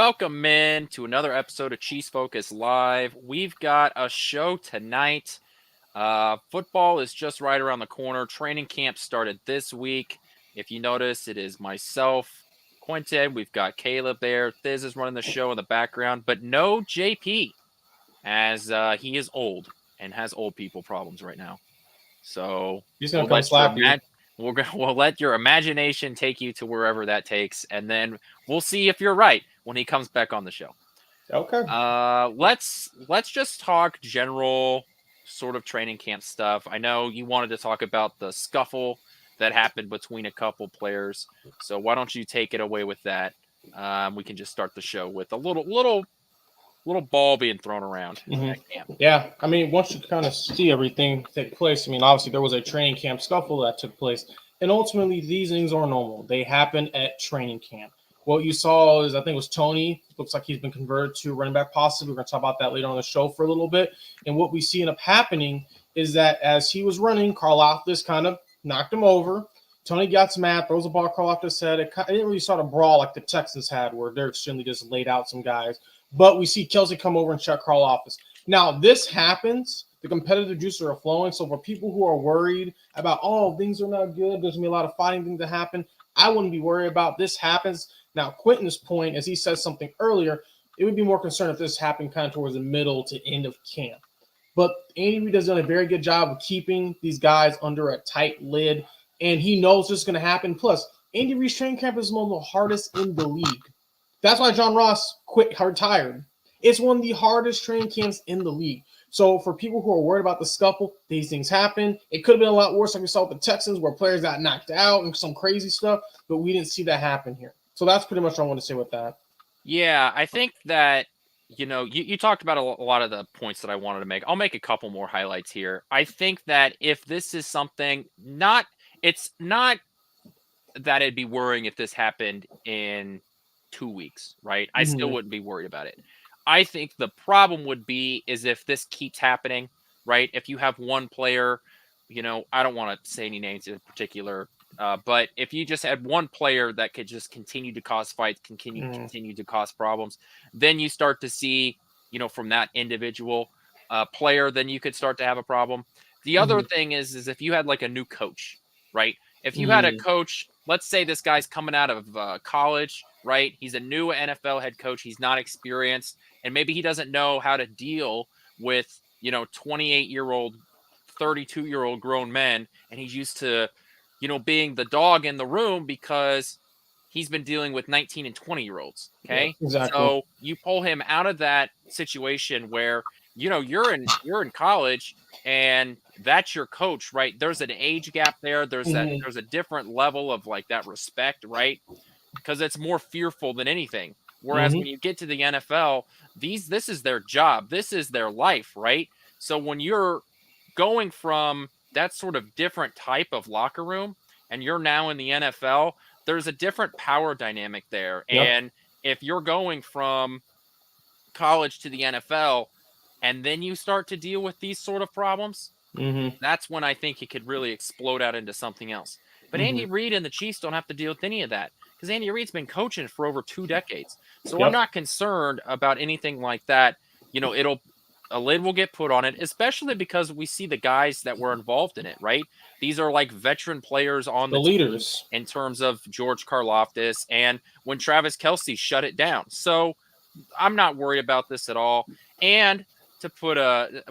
welcome in to another episode of Chiefs Focus Live. We've got a show tonight. Football is just right around the corner. Training camp started this week. If you notice, it is myself, Quentin. We've got Caleb there. Thiz is running the show in the background, but no JP, as he is old and has old people problems right now. So He's gonna come slap you. We'll let your imagination take you to wherever that takes, and then we'll see if you're right when he comes back on the show. Okay. Let's just talk general sort of training camp stuff. I know you wanted to talk about the scuffle that happened between a couple players, so why don't you take it away with that? We can just start the show with a little ball being thrown around at camp. Yeah, I mean, once you kind of see everything take place, I mean, obviously there was a training camp scuffle that took place, and ultimately these things are normal. They happen at training camp. What you saw is, I think it was Tony. Looks like he's been converted to running back possibly. We're going to talk about that later on the show for a little bit. And what we see end up happening is that as he was running, Karlaftis kind of knocked him over. Tony gets mad, throws the ball. Karlaftis head. It didn't really start a brawl like the Texans had, where they're extremely just laid out some guys. But we see Kelce come over and check Karlaftis. Now, this happens. The competitive juices are flowing. So for people who are worried about, things are not good, there's going to be a lot of fighting things that happen, I wouldn't be worried about. This happens. Now, Quentin's point, as he said something earlier, it would be more concerned if this happened kind of towards the middle to end of camp. But Andy Reid has done a very good job of keeping these guys under a tight lid, and he knows this is going to happen. Plus, Andy Reid's training camp is one of the hardest in the league. That's why John Ross retired. It's one of the hardest training camps in the league. So for people who are worried about the scuffle, these things happen. It could have been a lot worse like we saw with the Texans where players got knocked out and some crazy stuff, but we didn't see that happen here. So that's pretty much what I want to say with that. Yeah, I think that, you talked about a lot of the points that I wanted to make. I'll make a couple more highlights here. I think that if this is something, it's not that it'd be worrying if this happened in 2 weeks, right? I still wouldn't be worried about it. I think the problem would be is if this keeps happening, right? If you have one player, I don't want to say any names in particular, but if you just had one player that could just continue to cause fights, continue to cause problems, then you start to see, from that individual player, then you could start to have a problem. The other thing is if you had like a new coach, right? If you had a coach, let's say this guy's coming out of college, right? He's a new NFL head coach. He's not experienced, and maybe he doesn't know how to deal with, 28-year-old, 32-year-old grown men, and he's used to, being the dog in the room because he's been dealing with 19 and 20-year-olds. Okay. Yeah, exactly. So you pull him out of that situation where, you're in college and that's your coach, right? There's an age gap there. There's a different level of like that respect, right? Because it's more fearful than anything. Whereas when you get to the NFL, this is their job. This is their life, right? So when you're going from that sort of different type of locker room and you're now in the NFL, there's a different power dynamic there. Yep. And if you're going from college to the NFL and then you start to deal with these sort of problems, that's when I think it could really explode out into something else. But Andy Reid and the Chiefs don't have to deal with any of that because Andy Reid's been coaching for over 2 decades. So I'm not concerned about anything like that. A lid will get put on it, especially because we see the guys that were involved in it, right? These are like veteran players on the leaders team in terms of George Karlaftis and when Travis Kelce shut it down. So I'm not worried about this at all. And to put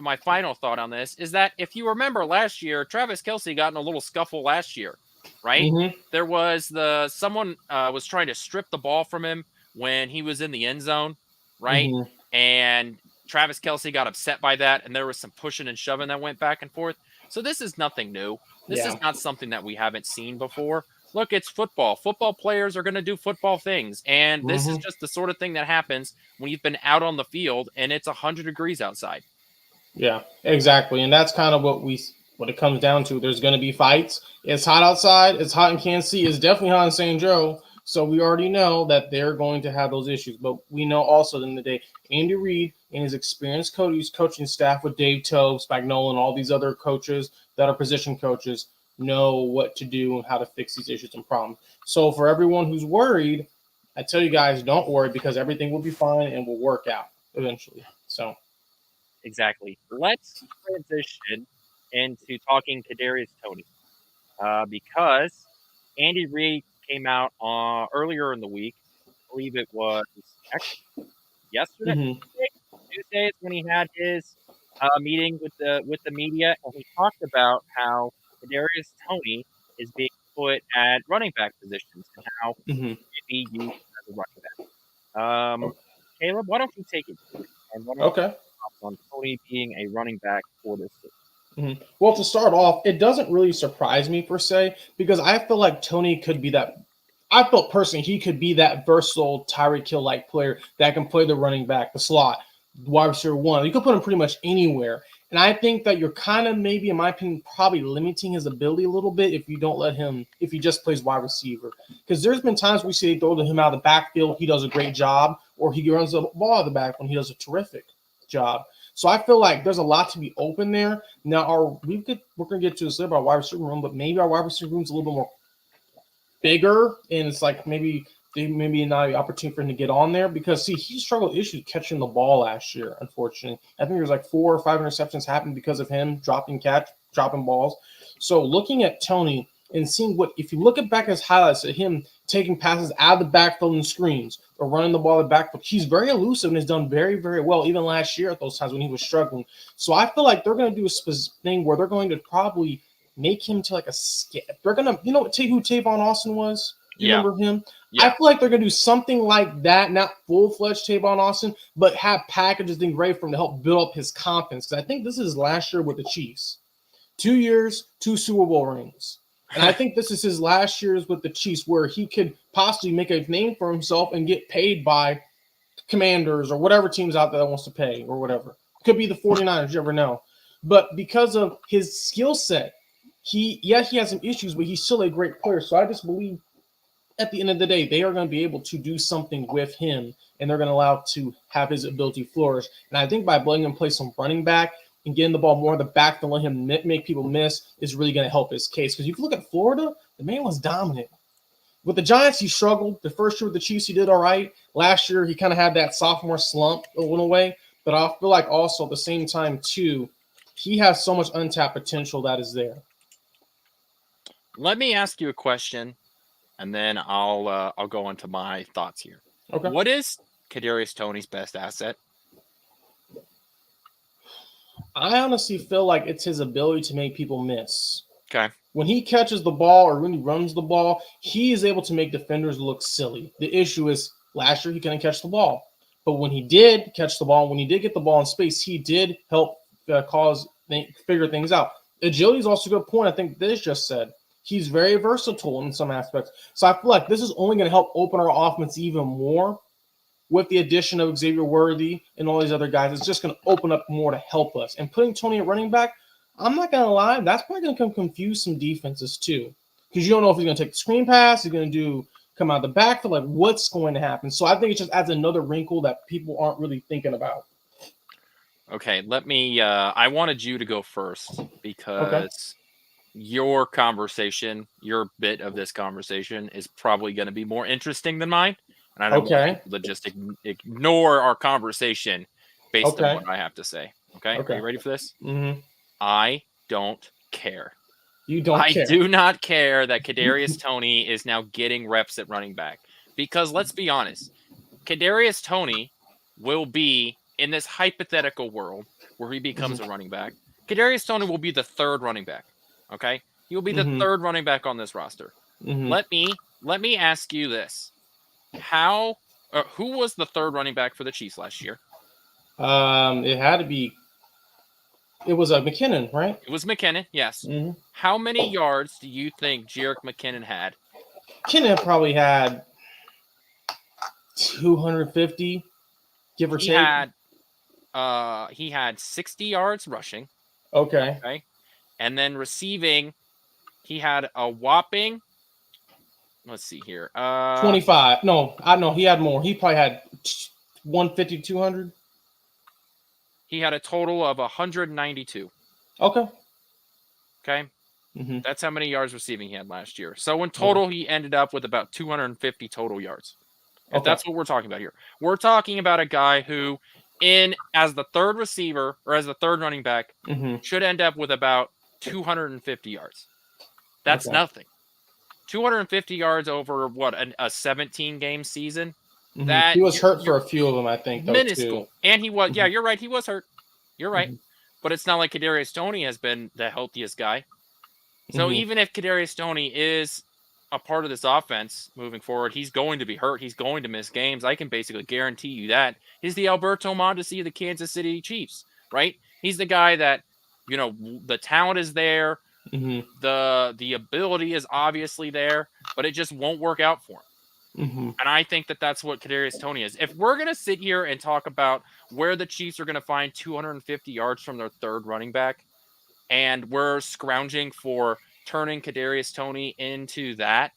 my final thought on this is that if you remember last year, Travis Kelce got in a little scuffle last year, right? There was someone was trying to strip the ball from him when he was in the end zone, right? And Travis Kelce got upset by that, and there was some pushing and shoving that went back and forth. So this is nothing new. This is not something that we haven't seen before. Look, it's football. Football players are going to do football things, and this is just the sort of thing that happens when you've been out on the field and it's 100 degrees outside. Yeah, exactly, and that's kind of what it comes down to. There's going to be fights. It's hot outside. It's hot in Kansas City. It's definitely hot in St. Joe. So we already know that they're going to have those issues. But we know also at the end of the day, Andy Reid and his experienced coaching staff with Dave Toub, Spagnuolo, and all these other coaches that are position coaches know what to do and how to fix these issues and problems. So for everyone who's worried, I tell you guys, don't worry because everything will be fine and will work out eventually. So Exactly. Let's transition into talking Kadarius Toney, because Andy Reid came out earlier in the week. I believe it was actually yesterday. mhm. Tuesday is when he had his meeting with the media, and he talked about how Kadarius Toney is being put at running back positions and how Mhm. he can be used as a running back. Caleb, why don't you take it and why don't you Okay. thoughts on Tony being a running back for this team? Mhm. Well, to start off, it doesn't really surprise me per se because I feel like Tony could be that. I felt personally he could be that versatile Tyreek Hill like player that can play the running back, the slot, wide receiver one. You could put him pretty much anywhere. And I think that you're kind of maybe, in my opinion, probably limiting his ability a little bit if you don't let him, if he just plays wide receiver. Because there's been times we see they throw to him out of the backfield, he does a great job, or he runs the ball out of the back when he does a terrific job. So I feel like there's a lot to be open there. Now, we're gonna get to this later about wide receiver room, but maybe our wide receiver room is a little bit more bigger, and it's like maybe not the opportunity for him to get on there because see he struggled issues catching the ball last year. Unfortunately, I think there's like 4 or 5 interceptions happened because of him dropping balls. So looking at Tony and seeing what if you look at back his highlights of him taking passes out of the backfield and screens or running the ball in the backfield, he's very elusive and has done very very well even last year at those times when he was struggling. So I feel like they're going to do a specific thing where they're going to probably make him to like a skip. They're gonna, who Tavon Austin was? Do you Yeah, remember him? I yeah. feel like they're gonna do something like that, not full-fledged Tavon Austin, but have packages things ready for him to help build up his confidence. Because I think this is his last year with the Chiefs. 2 years, 2 Super Bowl rings. And I think this is his last years with the Chiefs where he could possibly make a name for himself and get paid by Commanders or whatever teams out there that wants to pay or whatever. Could be the 49ers, you never know. But because of his skill set, he has some issues, but he's still a great player. So I just believe at the end of the day, they are going to be able to do something with him, and they're going to allow to have his ability flourish. And I think by letting him play some running back and getting the ball more in the back than let him make people miss is really going to help his case. Because if you look at Florida, the man was dominant. With the Giants, he struggled. The first year with the Chiefs, he did all right. Last year, he kind of had that sophomore slump a little way. But I feel like also at the same time, too, he has so much untapped potential that is there. Let me ask you a question, and then I'll go into my thoughts here. Okay. What is Kadarius Toney's best asset? I honestly feel like it's his ability to make people miss. Okay. When he catches the ball or when he runs the ball, he is able to make defenders look silly. The issue is last year he couldn't catch the ball. But when he did catch the ball, when he did get the ball in space, he did help figure things out. Agility is also a good point. I think this just said he's very versatile in some aspects. So I feel like this is only going to help open our offense even more with the addition of Xavier Worthy and all these other guys. It's just going to open up more to help us. And putting Tony at running back, I'm not going to lie, that's probably going to confuse some defenses too. Because you don't know if he's going to take the screen pass, he's going to come out of the backfield, like what's going to happen. So I think it just adds another wrinkle that people aren't really thinking about. Okay, let me I wanted you to go first because your conversation, your bit of this conversation is probably going to be more interesting than mine. And I don't want people to just ignore our conversation based on what I have to say. Okay. Are you ready for this? Mm-hmm. I don't care. You don't care. I do not care that Kadarius Toney is now getting reps at running back. Because let's be honest, Kadarius Toney will be in this hypothetical world where he becomes a running back. Kadarius Toney will be the third running back. Okay, he will be the third running back on this roster. Let me ask you this: who was the third running back for the Chiefs last year? It had to be. It was McKinnon, right? It was McKinnon. Yes. How many yards do you think Jerick McKinnon had? McKinnon probably had 250, give or take. He had 60 yards rushing. Okay. And then receiving, he had a whopping. Let's see here. 25. No, I know he had more. He probably had 150, 200. He had a total of 192. Okay. That's how many yards receiving he had last year. So in total, he ended up with about 250 total yards. If Okay. that's what we're talking about here. We're talking about a guy who, as the third receiver or as the third running back, Mm-hmm. should end up with about 250 yards. That's Okay. nothing. 250 yards over what, a 17 game season? Mm-hmm. That He was hurt for you're a few of them, I think, though, minuscule. too. And he was, yeah, Mhm. you're right. He was hurt. You're right. Mhm. But it's not like Kadarius Toney has been the healthiest guy. So Mhm. even if Kadarius Toney is a part of this offense moving forward, he's going to be hurt. He's going to miss games. I can basically guarantee you that. He's the Alberto Mondesi of the Kansas City Chiefs, right? He's the guy that, the talent is there, Mhm. the ability is obviously there, but it just won't work out for him. Mhm. And I think that that's what Kadarius Toney is. If we're going to sit here and talk about where the Chiefs are going to find 250 yards from their third running back, and we're scrounging for turning Kadarius Toney into that,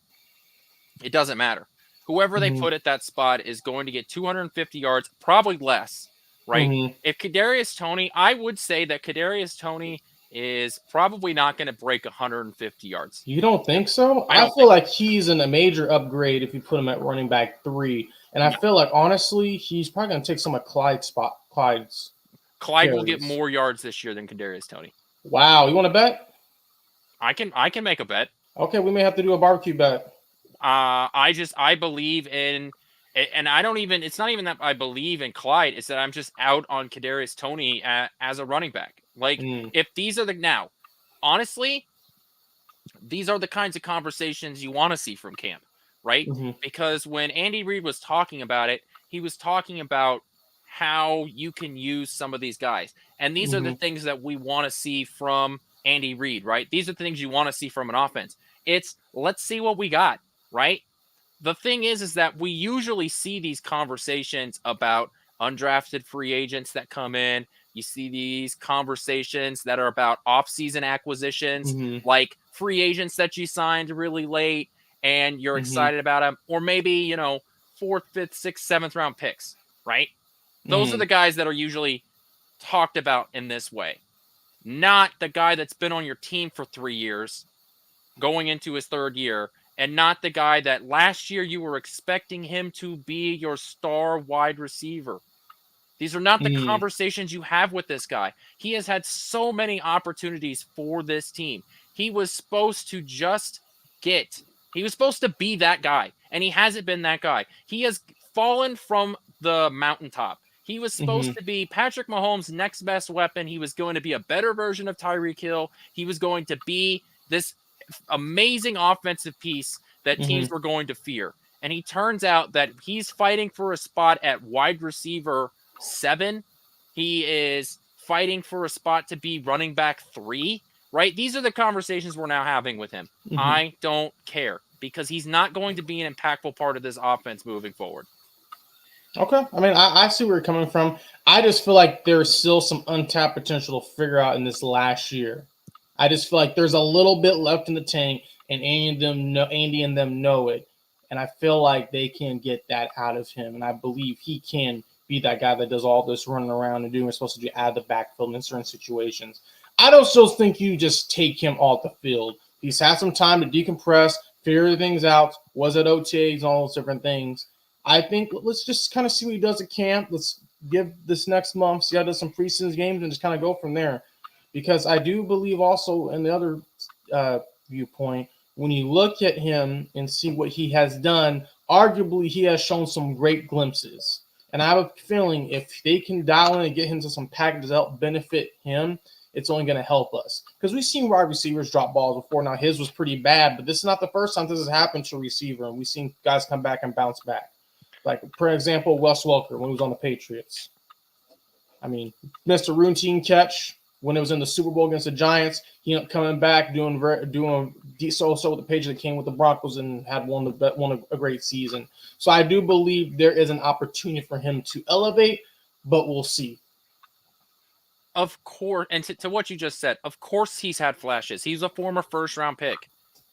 it doesn't matter. Whoever they Mhm. put at that spot is going to get 250 yards, probably less, right? Mhm. If Kadarius Toney, I would say that Kadarius Toney is probably not going to break 150 yards. You don't think so? I I don't feel like he's in a major upgrade if you put him at running back 3. And I No. feel like, honestly, he's probably going to take some of Clyde's. Clyde will get carries. more yards this year than Kadarius Toney. Wow. You want to bet? I can make a bet. Okay, we may have to do a barbecue bet. I believe in, and I don't even, it's not even that I believe in Clyde, it's that I'm just out on Kadarius Toney as a running back. Like, if these are now, honestly, these are the kinds of conversations you want to see from camp, right? Mm-hmm. Because when Andy Reid was talking about it, he was talking about how you can use some of these guys. And these are the things that we want to see from Andy Reid, right? These are the things you want to see from an offense. It's, let's see what we got, right? The thing is that we usually see these conversations about undrafted free agents that come in. You see these conversations that are about off-season acquisitions, like free agents that you signed really late and you're excited about them, or maybe, 4th, 5th, 6th, 7th round picks, right? Those are the guys that are usually talked about in this way, not the guy that's been on your team for 3 years going into his third year, and not the guy that last year you were expecting him to be your star wide receiver. These are not the conversations you have with this guy. He has had so many opportunities for this team. He was supposed to he was supposed to be that guy, and he hasn't been that guy. He has fallen from the mountaintop. He was supposed to be Patrick Mahomes' next best weapon. He was going to be a better version of Tyreek Hill. He was going to be this amazing offensive piece that teams were going to fear. And he turns out that he's fighting for a spot at wide receiver 7. He is fighting for a spot to be running back 3, right? These are the conversations we're now having with him. I don't care, because he's not going to be an impactful part of this offense moving forward. Okay. I mean, I see where you're coming from. I just feel like there's still some untapped potential to figure out in this last year. I just feel like there's a little bit left in the tank, and Andy and them know it. And I feel like they can get that out of him. And I believe he can be that guy that does all this running around and doing what he's supposed to do out of the backfield in certain situations. I don't still think you just take him off the field. He's had some time to decompress, figure things out, was at OTAs and all those different things. I think let's just kind of see what he does at camp. Let's give this next month, see how he does some preseason games, and just kind of go from there. Because I do believe also in the other viewpoint, when you look at him and see what he has done, arguably he has shown some great glimpses. And I have a feeling if they can dial in and get him to some packages that help benefit him, it's only going to help us. Because we've seen wide receivers drop balls before. Now, his was pretty bad, but this is not the first time this has happened to a receiver, and we've seen guys come back and bounce back. Like, for example, Wes Welker when he was on the Patriots. I mean, missed a routine catch when it was in the Super Bowl against the Giants. He ended up coming back, doing so with the Patriots that came with the Broncos and had won a great season. So I do believe there is an opportunity for him to elevate, but we'll see. Of course, and to what you just said, of course he's had flashes. He's a former first-round pick,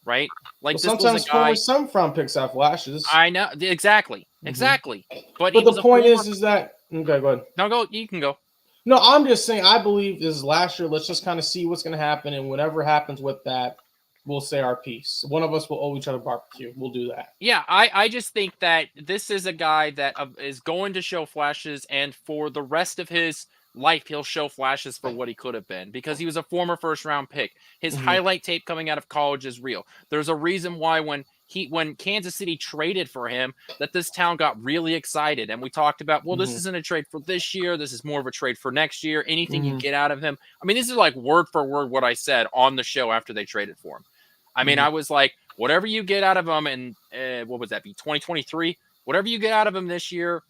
right? Like, well, this sometimes was a guy. Some front picks have flashes. I know, exactly. But the point is that okay, go ahead. No, you can go. No, I'm just saying I believe this is last year. Let's just kind of see what's going to happen, and whatever happens with that, we'll say our piece. One of us will owe each other barbecue. We'll do that. Yeah, I just think that this is a guy that is going to show flashes, and for the rest of his life, he'll show flashes for what he could have been because he was a former first round pick. His highlight tape coming out of college is real. There's a reason why when Kansas City traded for him, that this town got really excited, and we talked about, well, this isn't a trade for this year. This is more of a trade for next year. Anything you get out of him. I mean, this is like word for word what I said on the show after they traded for him. I mean, I was like, whatever you get out of him in, what would that be, 2023? Whatever you get out of him this year,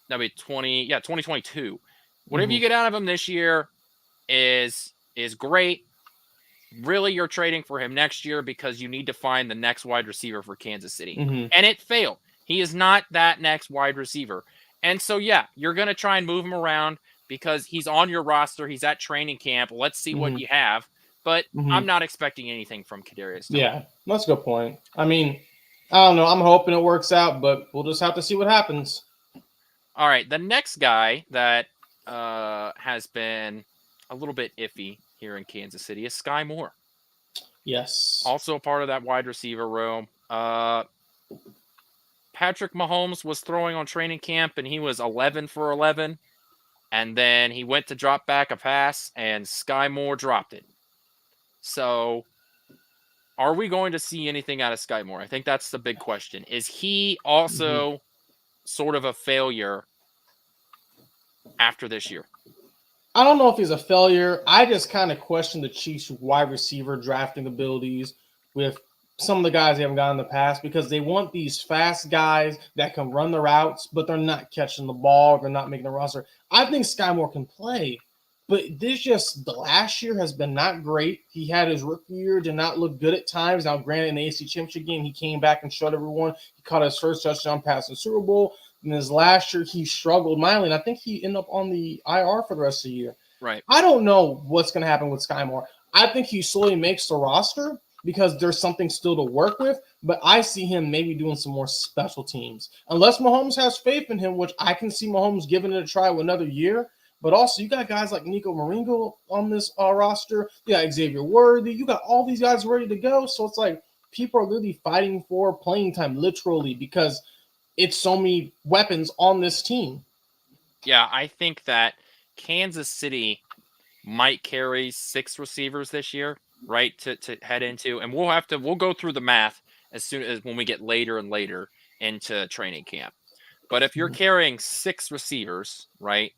that'd be 2022. Whatever you get out of him this year is great. Really, you're trading for him next year because you need to find the next wide receiver for Kansas City. And it failed. He is not that next wide receiver. And so, yeah, you're going to try and move him around because he's on your roster. He's at training camp. Let's see what you have. But I'm not expecting anything from Kadarius Toney. Yeah, that's a good point. I mean, I don't know. I'm hoping it works out, but we'll just have to see what happens. All right, the next guy that has been a little bit iffy here in Kansas City is Sky Moore. Yes. Also a part of that wide receiver room. Patrick Mahomes was throwing on training camp, and he was 11 for 11. And then he went to drop back a pass, and Sky Moore dropped it. So are we going to see anything out of Sky Moore? I think that's the big question. Is he also sort of a failure after this year? I don't know if he's a failure. I just kind of question the Chiefs' wide receiver drafting abilities with some of the guys they haven't gotten in the past because they want these fast guys that can run the routes, but they're not catching the ball. They're not making the roster. I think Sky Moore can play. But the last year has been not great. He had his rookie year, did not look good at times. Now, granted, in the AFC Championship game, he came back and showed everyone. He caught his first touchdown pass in the Super Bowl. And his last year, he struggled mildly. And I think he ended up on the IR for the rest of the year. Right. I don't know what's going to happen with Sky Moore. I think he slowly makes the roster because there's something still to work with. But I see him maybe doing some more special teams. Unless Mahomes has faith in him, which I can see Mahomes giving it a try with another year. But also, you got guys like Nico Maringo on this roster. You got Xavier Worthy. You got all these guys ready to go. So it's like people are really fighting for playing time, literally, because it's so many weapons on this team. Yeah, I think that Kansas City might carry 6 receivers this year, right, to head into. And we'll go through the math as soon as when we get later and later into training camp. But if you're carrying 6 receivers, right,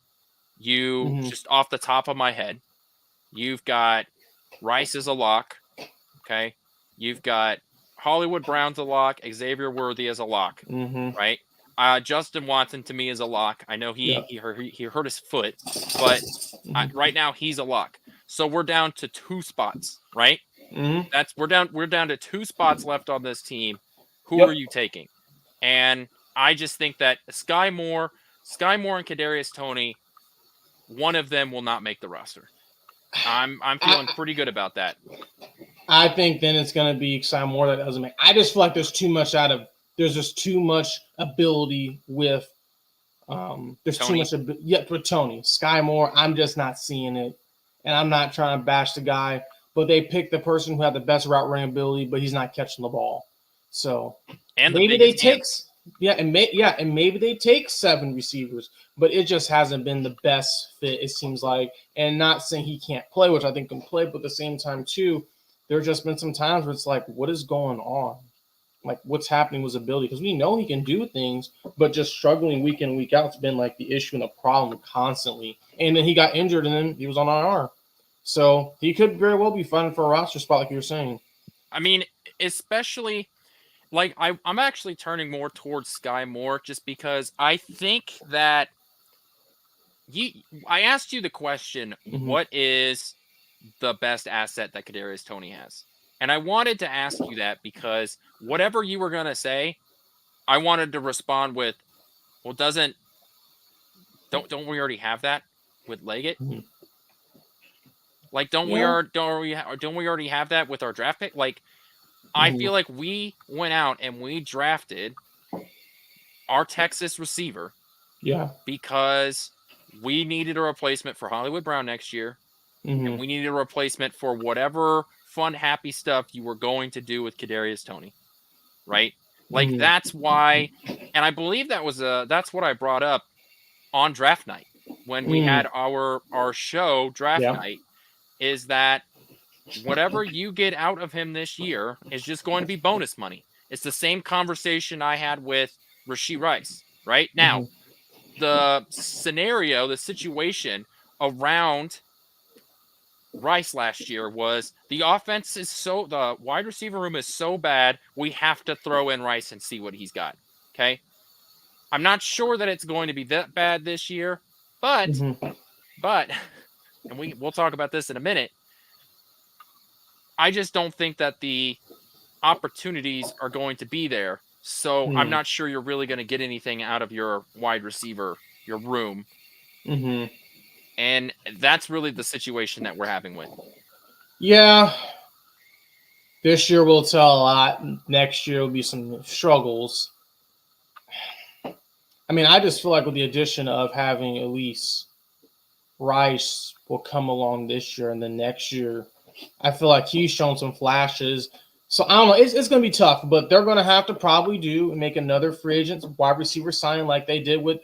you just off the top of my head, you've got Rice as a lock. Okay. You've got Hollywood Brown's a lock. Xavier Worthy as a lock. Right. Justin Watson to me is a lock. I know he hurt his foot, but right now he's a lock. So we're down to 2 spots, right? We're down to 2 spots left on this team. Who are you taking? And I just think that Sky Moore and Kadarius Toney, one of them will not make the roster. I'm feeling pretty good about that. I think then it's going to be Sky Moore that doesn't make. I just feel like there's just too much ability with there's Toney. too much with Toney. Sky Moore, I'm just not seeing it. And I'm not trying to bash the guy, but they picked the person who had the best route running ability, but he's not catching the ball. So and maybe they take maybe they take 7 receivers, but it just hasn't been the best fit, it seems like. And not saying he can't play, which I think can play, but at the same time, too, there have just been some times where it's like, what is going on? Like, what's happening with his ability? Because we know he can do things, but just struggling week in, week out has been like the issue and the problem constantly. And then he got injured, and then he was on IR. So he could very well be fighting for a roster spot, like you were saying. I mean, especially – like, I'm actually turning more towards Sky Moore just because I think that I asked you the question, what is the best asset that Kadarius Toney has? And I wanted to ask you that because whatever you were going to say, I wanted to respond with, well, don't we already have that with Leggett? Like, don't we already have that with our draft pick? Like, I feel like we went out and we drafted our Texas receiver. Yeah. Because we needed a replacement for Hollywood Brown next year. And we needed a replacement for whatever fun, happy stuff you were going to do with Kadarius Toney, right? Like that's why, and I believe that's what I brought up on draft night when we had our show draft night, is that whatever you get out of him this year is just going to be bonus money. It's the same conversation I had with Rashee Rice, right? Now, the scenario, the situation around Rice last year was the wide receiver room is so bad, we have to throw in Rice and see what he's got. Okay. I'm not sure that it's going to be that bad this year, but, and we'll talk about this in a minute. I just don't think that the opportunities are going to be there. So I'm not sure you're really going to get anything out of your wide receiver, your room. And that's really the situation that we're having with. Yeah. This year will tell a lot. Next year will be some struggles. I mean, I just feel like with the addition of having at least Rice will come along this year, and then next year, I feel like he's shown some flashes. So I don't know. It's going to be tough, but they're going to have to probably make another free agent wide receiver signing like they did with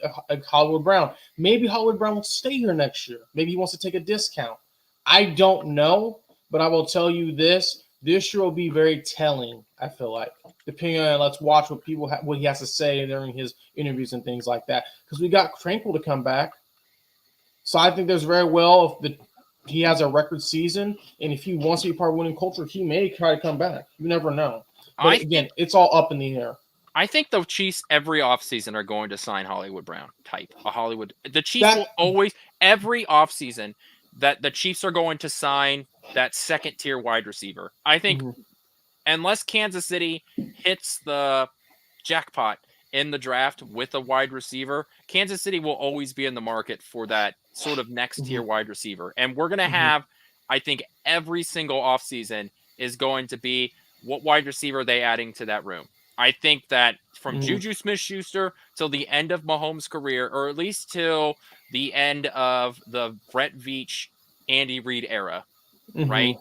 Hollywood Brown. Maybe Hollywood Brown will stay here next year. Maybe he wants to take a discount. I don't know, but I will tell you this. This year will be very telling, I feel like. Depending on, let's watch what he has to say during his interviews and things like that. Because we got Tranquil to come back. So I think there's very well, if he has a record season, and if he wants to be part of winning culture, he may try to come back. You never know. But again, it's all up in the air. I think the Chiefs every offseason are going to sign Hollywood Brown type. The Chiefs will always, every offseason, that the Chiefs are going to sign that second tier wide receiver. I think unless Kansas City hits the jackpot in the draft with a wide receiver, Kansas City will always be in the market for that sort of next tier wide receiver. And we're going to have, I think, every single offseason is going to be what wide receiver are they adding to that room. I think that from Juju Smith-Schuster till the end of Mahomes' career, or at least till the end of the Brett Veach, Andy Reid era, right?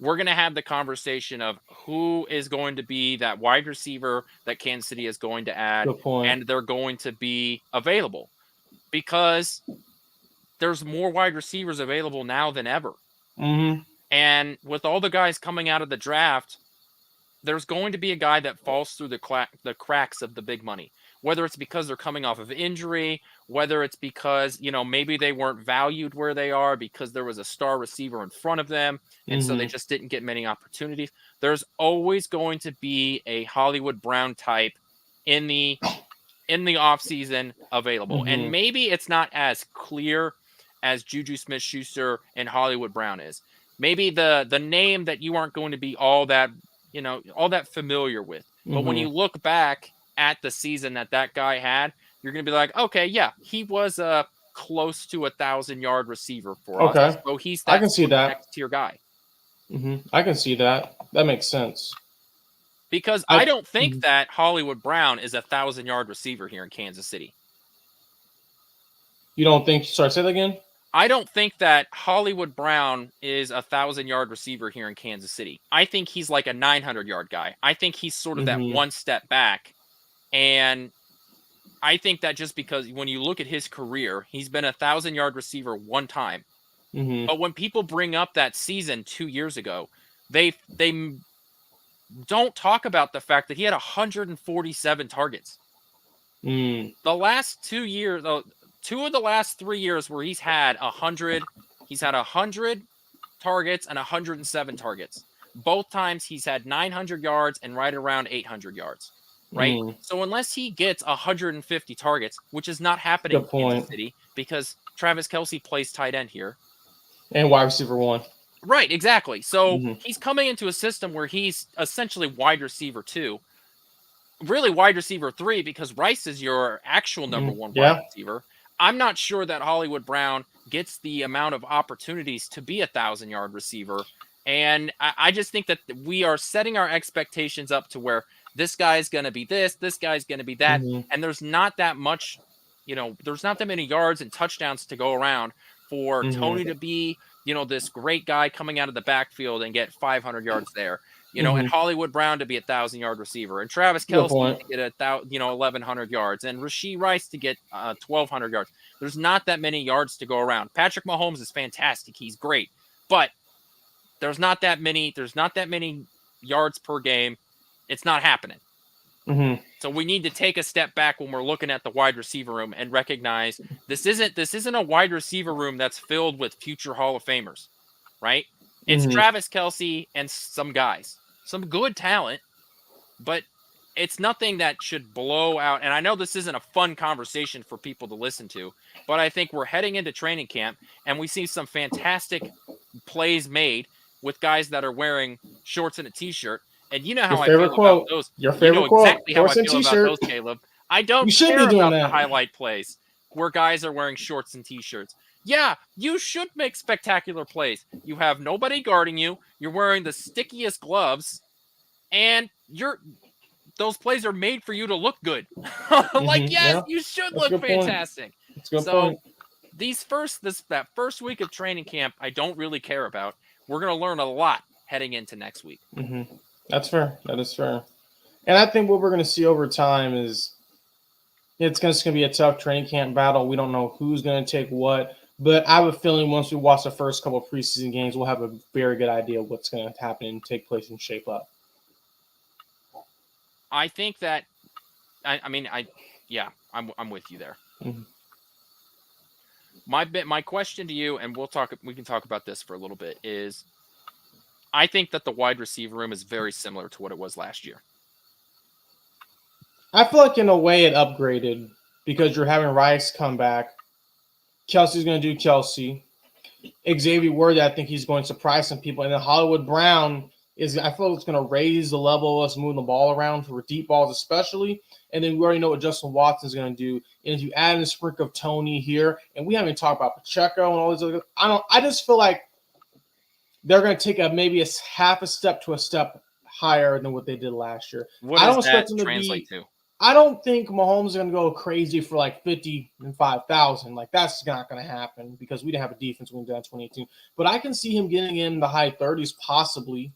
We're going to have the conversation of who is going to be that wide receiver that Kansas City is going to add, and they're going to be available because there's more wide receivers available now than ever. And with all the guys coming out of the draft, there's going to be a guy that falls through the cracks of the big money, whether it's because they're coming off of injury, whether it's because, maybe they weren't valued where they are because there was a star receiver in front of them. And so they just didn't get many opportunities. There's always going to be a Hollywood Brown type in the offseason available. And maybe it's not as clear as Juju Smith-Schuster and Hollywood Brown is. Maybe the name that you aren't going to be all that familiar with. But when you look back at the season that guy had, you're going to be like, okay, yeah, he was a close to 1,000-yard receiver for us. So he's that I can see that next tier guy. I can see that. That makes sense. Because I don't think that Hollywood Brown is a 1,000-yard receiver here in Kansas City. You don't think? Sorry, say that again. I don't think that Hollywood Brown is a 1,000-yard receiver here in Kansas City. I think he's like a 900-yard guy. I think he's sort of that one step back. And I think that just because when you look at his career, he's been a 1,000-yard receiver one time. But when people bring up that season 2 years ago, they don't talk about the fact that he had 147 targets. The last 2 years, two of the last 3 years where he's had 100 targets and 107 targets. Both times he's had 900 yards and right around 800 yards. Right? So unless he gets 150 targets, which is not happening in Kansas City because Travis Kelce plays tight end here. And wide receiver 1. Right, exactly. So he's coming into a system where he's essentially wide receiver 2. Really wide receiver 3 because Rice is your actual number 1 wide receiver. I'm not sure that Hollywood Brown gets the amount of opportunities to be a 1,000-yard receiver. And I just think that we are setting our expectations up to where this guy's going to be this guy's going to be that. And there's not that much, there's not that many yards and touchdowns to go around for Toney to be this great guy coming out of the backfield and get 500 yards there. And Hollywood Brown to be 1,000-yard receiver, and Travis Good Kelce point. to get 1,100 yards, and Rashee Rice to get 1,200 yards. There's not that many yards to go around. Patrick Mahomes is fantastic; he's great, but there's not that many yards per game. It's not happening. So we need to take a step back when we're looking at the wide receiver room and recognize this isn't a wide receiver room that's filled with future Hall of Famers, right? It's Travis Kelce and some guys, some good talent, but it's nothing that should blow out. And I know this isn't a fun conversation for people to listen to, but I think we're heading into training camp and we see some fantastic plays made with guys that are wearing shorts and a t-shirt. And you know how I feel about those. Your favorite quote. Exactly how I feel about those, Caleb. I don't care about the highlight plays where guys are wearing shorts and t-shirts. Yeah, you should make spectacular plays. You have nobody guarding you. You're wearing the stickiest gloves, and those plays are made for you to look good. You should look fantastic. That's a good point. That first week of training camp, I don't really care about. We're going to learn a lot heading into next week. That's fair. That is fair. And I think what we're going to see over time is it's just going to be a tough training camp battle. We don't know who's going to take what. But I have a feeling once we watch the first couple of preseason games, we'll have a very good idea of what's going to happen and take place and shape up. I think that I'm with you there. My question to you, and we can talk about this for a little bit, is I think that the wide receiver room is very similar to what it was last year. I feel like in a way it upgraded because you're having Rice come back. Kelce's going to do Kelce. Xavier Worthy, I think he's going to surprise some people. And then Hollywood Brown I feel like it's going to raise the level of us moving the ball around for deep balls especially. And then we already know what Justin Watson's going to do. And if you add in a sprinkle of Tony here, and we haven't talked about Pacheco and all these other I just feel like they're going to take maybe a half a step to a step higher than what they did last year. What does that translate to? I don't think Mahomes is going to go crazy for like 50 and 5,000. Like that's not going to happen because we didn't have a defense when we did in 2018. But I can see him getting in the high 30s possibly.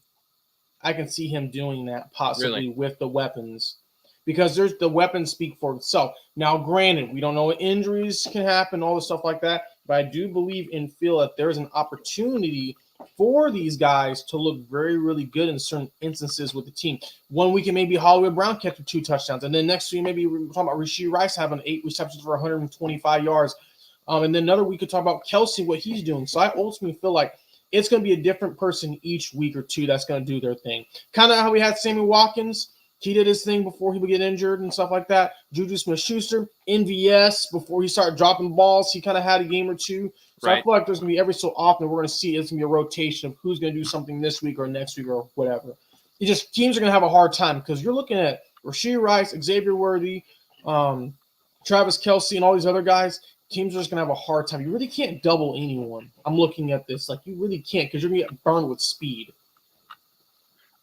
I can see him doing that possibly with the weapons because the weapons speak for itself. Now, granted, we don't know what injuries can happen, all the stuff like that. But I do believe and feel that there's an opportunity for these guys to look very, really good in certain instances with the team. 1 week, maybe Hollywood Brown catching 2 touchdowns. And then next week, maybe we're talking about Rashee Rice having 8 receptions for 125 yards. And then another week, we could talk about Kelce, what he's doing. So I ultimately feel like it's going to be a different person each week or two that's going to do their thing. Kind of how we had Sammy Watkins. He did his thing before he would get injured and stuff like that. Juju Smith-Schuster, NVS, before he started dropping balls, he kind of had a game or two. So I feel like there's going to be every so often we're going to see it's going to be a rotation of who's going to do something this week or next week or whatever. Teams are going to have a hard time because you're looking at Rashee Rice, Xavier Worthy, Travis Kelce, and all these other guys. Teams are just going to have a hard time. You really can't double anyone. I'm looking at this. Like, you really can't because you're going to get burned with speed.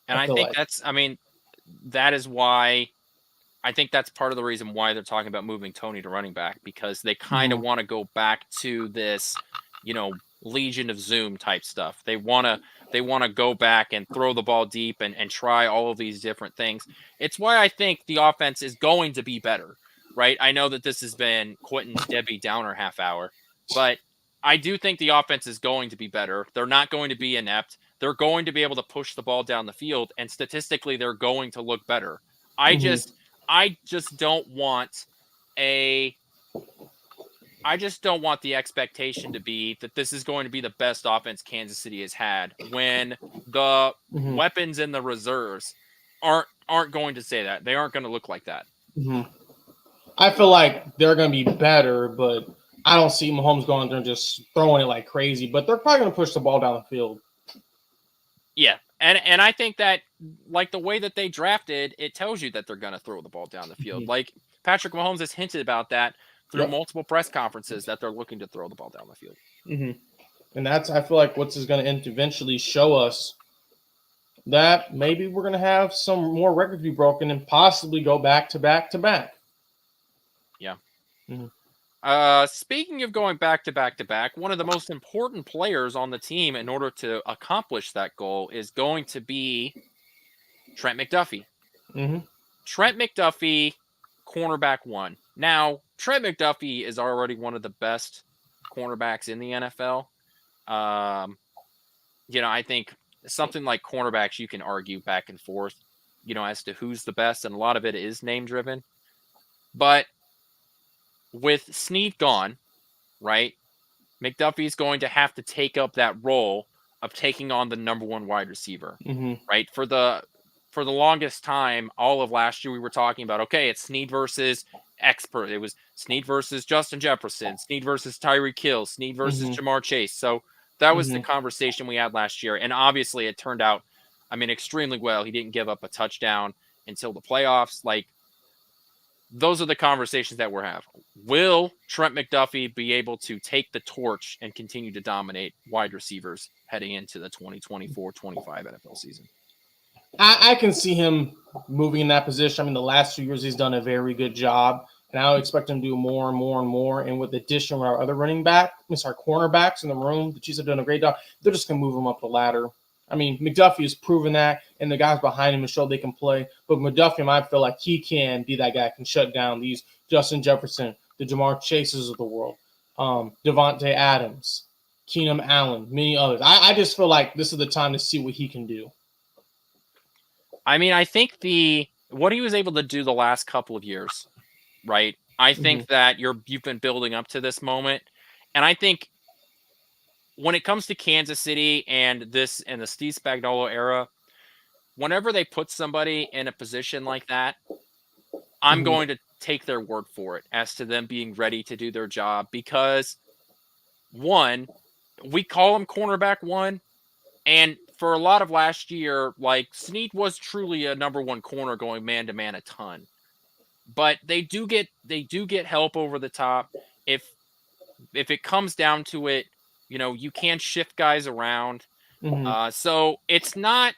And I think that is why I think that's part of the reason why they're talking about moving Tony to running back because they kind of want to go back to this, Legion of Zoom type stuff. They want to go back and throw the ball deep and try all of these different things. It's why I think the offense is going to be better. Right. I know that this has been Quentin's Debbie Downer half hour, but I do think the offense is going to be better. They're not going to be inept. They're going to be able to push the ball down the field, and statistically, they're going to look better. I just don't want the expectation to be that this is going to be the best offense Kansas City has had when the weapons in the reserves aren't going to say that. They aren't going to look like that. I feel like they're going to be better, but I don't see Mahomes going there and just throwing it like crazy. But they're probably going to push the ball down the field. Yeah, and I think that, like, the way that they drafted, it tells you that they're going to throw the ball down the field. Like, Patrick Mahomes has hinted about that through multiple press conferences that they're looking to throw the ball down the field. And that's, I feel like, what's going to eventually show us that maybe we're going to have some more records be broken and possibly go back to back to back. Yeah. Speaking of going back to back to back, one of the most important players on the team in order to accomplish that goal is going to be Trent McDuffie. Mm-hmm. Trent McDuffie, cornerback 1. Now, Trent McDuffie is already one of the best cornerbacks in the NFL. I think something like cornerbacks, you can argue back and forth, as to who's the best, and a lot of it is name driven. But with Snead gone, right, McDuffie's going to have to take up that role of taking on the number 1 wide receiver, right? For the longest time, all of last year, we were talking about, okay, it's Snead versus expert. It was Snead versus Justin Jefferson, Snead versus Tyreek Hill, Snead versus Jamar Chase. So that was the conversation we had last year. And obviously it turned out, extremely well. He didn't give up a touchdown until the playoffs. Like, those are the conversations that we're having. Will Trent McDuffie be able to take the torch and continue to dominate wide receivers heading into the 2024-25 NFL season? I can see him moving in that position. The last 2 years he's done a very good job, and I would expect him to do more and more and more. And with the addition of our other cornerbacks in the room, the Chiefs have done a great job. They're just going to move him up the ladder. McDuffie has proven that, and the guys behind him have shown they can play. But McDuffie, I feel like he can be that guy, can shut down these Justin Jefferson, the Jamar Chases of the world, Devontae Adams, Keenan Allen, many others. I just feel like this is the time to see what he can do. I think what he was able to do the last couple of years, right? I think that you've been building up to this moment, and I think when it comes to Kansas City and the Steve Spagnuolo era, whenever they put somebody in a position like that, I'm going to take their word for it as to them being ready to do their job, because 1, we call him cornerback 1, and for a lot of last year, like, Snead was truly a number 1 corner going man to man a ton. But they do get help over the top. If it comes down to it, you can shift guys around. So it's not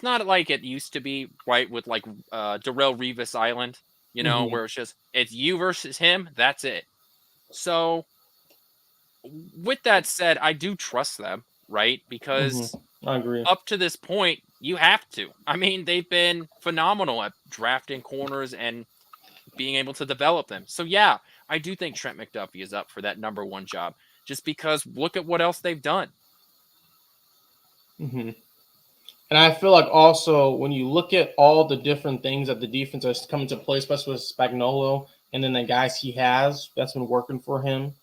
like it used to be, right, with like Darrelle Revis Island, where it's you versus him. That's it. So with that said, I do trust them, right? Because I agree. Up to this point, you have to. They've been phenomenal at drafting corners and being able to develop them. So yeah, I do think Trent McDuffie is up for that number 1 job, just because look at what else they've done. And I feel like also when you look at all the different things that the defense has come into play, especially with Spagnuolo and then the guys he has that's been working for him,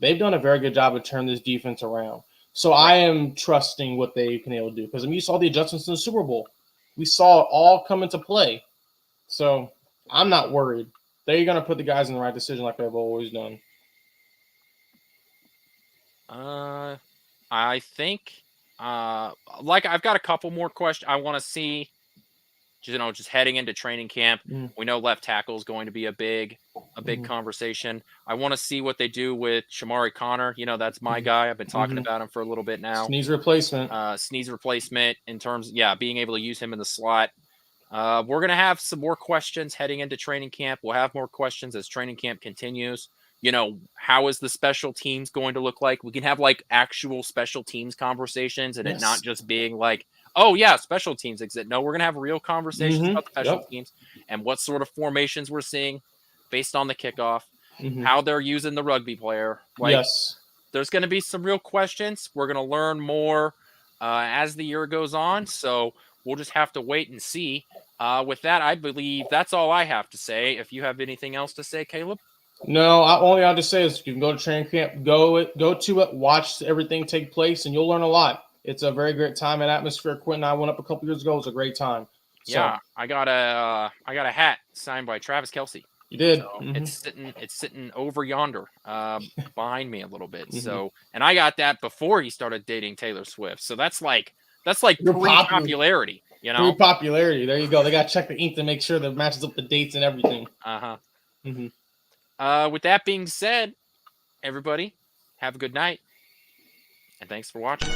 they've done a very good job of turning this defense around. So I am trusting what they can able to do, because you saw the adjustments in the Super Bowl. We saw it all come into play. So I'm not worried. They're going to put the guys in the right decision like they've always done. I think, I've got a couple more questions. I want to see, just heading into training camp. We know left tackle is going to be a big conversation. I want to see what they do with Shamari Connor. That's my guy. I've been talking about him for a little bit now. Snead's replacement. Snead's replacement in terms, being able to use him in the slot. We're going to have some more questions heading into training camp. We'll have more questions as training camp continues. How is the special teams going to look like? We can have like actual special teams conversations, and it not just being like, oh yeah, special teams exist. No, we're going to have real conversations about the special teams and what sort of formations we're seeing based on the kickoff, how they're using the rugby player. There's going to be some real questions. We're going to learn more as the year goes on. So we'll just have to wait and see. With that, I believe that's all I have to say. If you have anything else to say, Caleb? No, all I'll just say is you can go to training camp, go to it, watch everything take place, and you'll learn a lot. It's a very great time and atmosphere. Quentin and I went up a couple years ago. It was a great time. Yeah, I got a hat signed by Travis Kelce. You did. So it's sitting over yonder, behind me a little bit. So, and I got that before he started dating Taylor Swift. So that's like pre-popularity, Pre-popularity. There you go. They got to check the ink to make sure that it matches up the dates and everything. With that being said, everybody, have a good night, and thanks for watching.